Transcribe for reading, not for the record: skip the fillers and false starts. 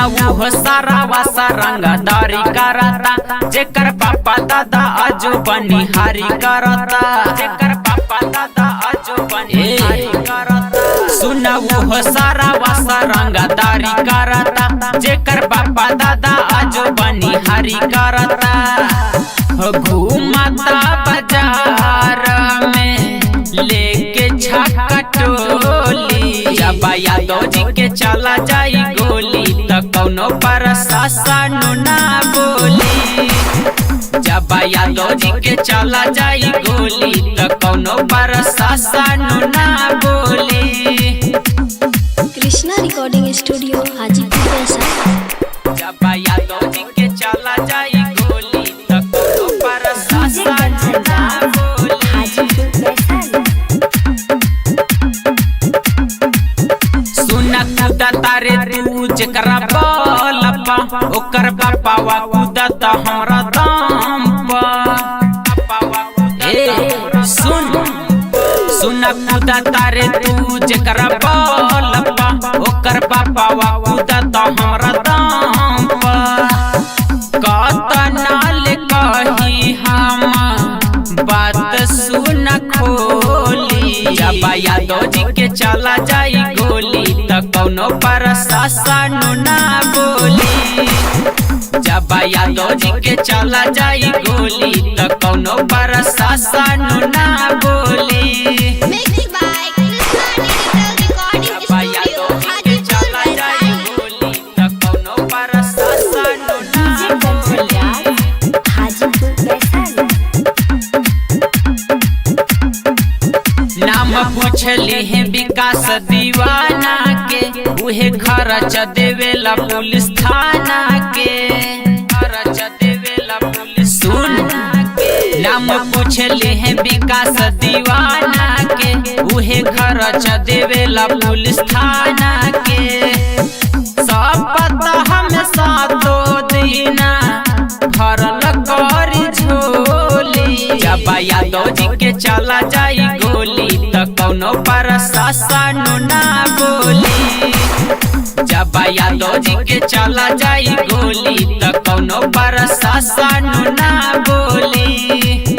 सुना वो सारा वासा रंगदारी करता, जेकर पापा दादा आजो बनिहारी करता, जेकर पापा दादा आजो बनिहारी करता। सुना वो सारा वासा रंगदारी करता, जेकर पापा दादा आजो बनिहारी करता। घूमता बाजार में लेके छक्का टोली, जब यादव जी के चला जाई गोली त कौनो प्रशासन ना बोली। जब यादव जी के चला जाई गोली त कौनो प्रशासन ना बोली। Krishna recording studio Hajipur Vaishali. जब यादव जी के चला जाई गोली त कौनो प्रशासन ना बोली। कूदा तारे तू जेकरा बलपा, ओकर बापावा कूदता हमरा दम पर। सुन कूदा तारे तू जेकरा बलपा, ओकर बापावा कूदता हमरा दम पर। कतना ले कही हम बात सुन खोली, जब यादव जी के चला जाई गोली त कौनो प्रशासन ना बोली। जब यादव जी के चला जाई गोली त कौनो प्रशासन ना बोली। जब यादव जी के चला जाई गोली त कौनो प्रशासन ना बोली। नाम पूछली है विकास दीवाना के, उहे खर्च देवेला पुलिस थाना के, खर्च देवेला पुलिस। सुन नाम पूछली है विकास दीवाना के, उहे खर्च देवेला पुलिस थाना के। सब पता हम सातो दीना भरल करी झोली, जब यादव जी के चला जाई गोली त कौनो प्रशासन ना बोली। जब यादव जी के चला जाई गोली त कौनो प्रशासन ना बोली।